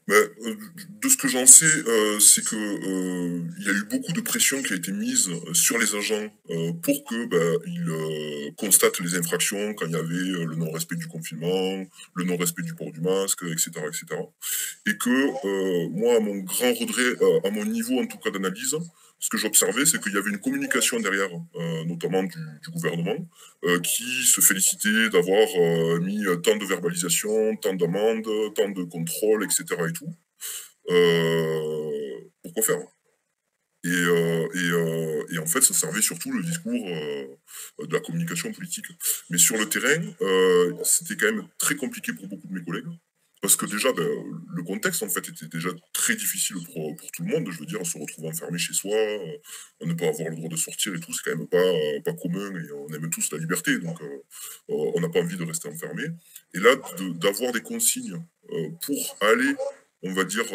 Ben, de ce que j'en sais, c'est que il y a eu beaucoup de pression qui a été mise sur les agents pour que ben, ils constatent les infractions quand il y avait le non-respect du confinement, le non-respect du port du masque, etc., etc. Et que moi, à mon grand regret, à mon niveau en tout cas d'analyse, ce que j'observais, c'est qu'il y avait une communication derrière, notamment du gouvernement, qui se félicitait d'avoir mis tant de verbalisation, tant d'amendes, tant de contrôles, etc. et tout. Pourquoi faire? Et en fait, ça servait surtout le discours de la communication politique. Mais sur le terrain, c'était quand même très compliqué pour beaucoup de mes collègues. Parce que déjà, ben, le contexte, en fait, était déjà très difficile pour tout le monde. Je veux dire, se retrouver enfermé chez soi, ne pas avoir le droit de sortir et tout, c'est quand même pas commun. Et on aime tous la liberté, donc on n'a pas envie de rester enfermé. Et là, d'avoir des consignes pour aller, on va dire,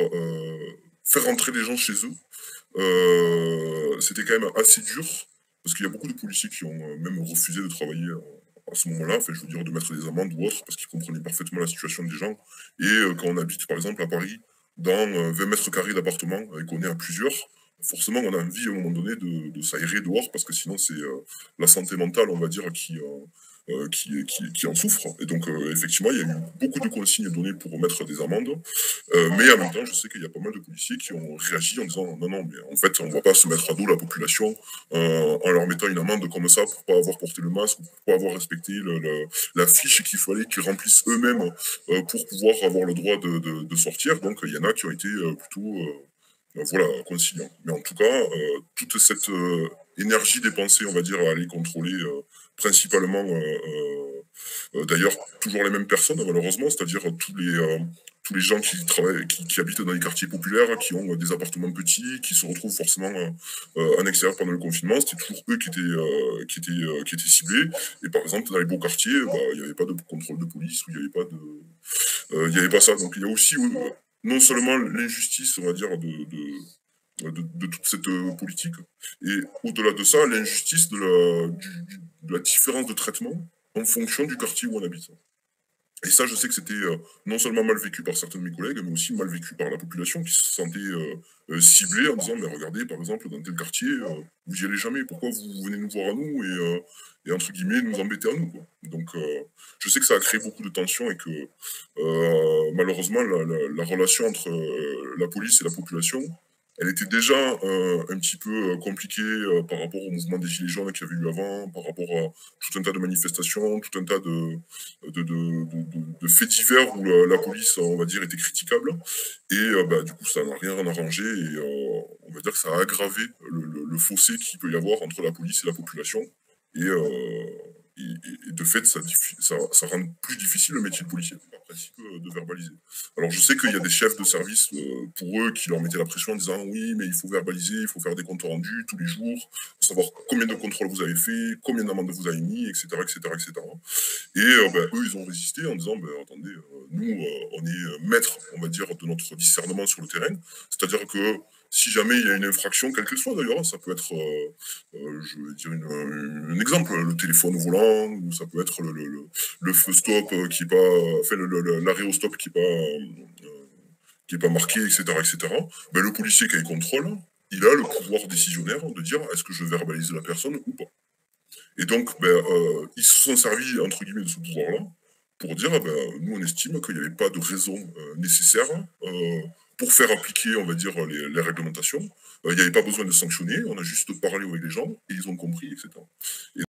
faire rentrer les gens chez eux, c'était quand même assez dur, parce qu'il y a beaucoup de policiers qui ont même refusé de travailler à ce moment-là, enfin, je veux dire, de mettre des amendes ou autre, parce qu'ils comprenaient parfaitement la situation des gens. Et quand on habite, par exemple, à Paris, dans 20 mètres carrés d'appartement, et qu'on est à plusieurs, forcément, on a envie, à un moment donné, de s'aérer dehors, parce que sinon, c'est la santé mentale, on va dire, qui en souffre. Et donc, effectivement, il y a eu beaucoup de consignes données pour remettre des amendes. Mais en même temps, je sais qu'il y a pas mal de policiers qui ont réagi en disant non, non, mais en fait, on ne va pas se mettre à dos la population en leur mettant une amende comme ça pour pas avoir porté le masque, pour pas avoir respecté la fiche qu'il fallait qu'ils remplissent eux-mêmes pour pouvoir avoir le droit de sortir. Donc, il y en a qui ont été plutôt voilà, conciliants. Mais en tout cas, toute cette énergie dépensée, on va dire, à aller contrôler principalement d'ailleurs, toujours les mêmes personnes, malheureusement, c'est-à-dire tous les gens qui travaillent, qui habitent dans les quartiers populaires, qui ont des appartements petits, qui se retrouvent forcément en extérieur pendant le confinement, c'était toujours eux qui étaient ciblés. Et par exemple, dans les beaux quartiers, bah, il n'y avait pas de contrôle de police, ou il n'y avait pas il y avait pas ça. Donc il y a aussi non seulement l'injustice, on va dire, de toute cette politique, et au-delà de ça, l'injustice de la différence de traitement en fonction du quartier où on habite. Et ça, je sais que c'était non seulement mal vécu par certains de mes collègues, mais aussi mal vécu par la population qui se sentait ciblée en disant, mais regardez, par exemple, dans tel quartier, vous y allez jamais, pourquoi vous venez nous voir à nous et entre guillemets, nous embêter à nous, quoi. Donc, je sais que ça a créé beaucoup de tensions et que malheureusement, la relation entre la police et la population, elle était déjà un petit peu compliquée par rapport au mouvement des Gilets jaunes qu'il y avait eu avant, par rapport à tout un tas de manifestations, tout un tas de faits divers où la police, on va dire, était critiquable. Et bah, du coup, ça n'a rien arrangé et on va dire que ça a aggravé le fossé qu'il peut y avoir entre la police et la population. Et, et de fait, ça rend plus difficile le métier de policier, par principe de verbaliser. Alors, je sais qu'il y a des chefs de service, pour eux, qui leur mettaient la pression en disant oui, mais il faut verbaliser, il faut faire des comptes rendus tous les jours, savoir combien de contrôles vous avez fait, combien d'amendes vous avez mis, etc., etc., etc. Et ben, eux, ils ont résisté en disant, ben, attendez, nous, on est maître, on va dire, de notre discernement sur le terrain. C'est-à-dire que si jamais il y a une infraction, quelle qu'elle soit d'ailleurs, ça peut être, je vais dire un exemple, le téléphone au volant, ou ça peut être le feu stop qui est pas, enfin, l'arrêt au stop qui est pas marqué, etc., etc. Ben, le policier qui a le contrôle, il a le pouvoir décisionnaire de dire est-ce que je verbalise la personne ou pas. Et donc, ben, ils se sont servis, entre guillemets, de ce pouvoir-là pour dire, ah ben, nous, on estime qu'il n'y avait pas de raison nécessaire pour faire appliquer, on va dire, les réglementations. Il n'y avait pas besoin de sanctionner, on a juste parlé avec les gens et ils ont compris, etc.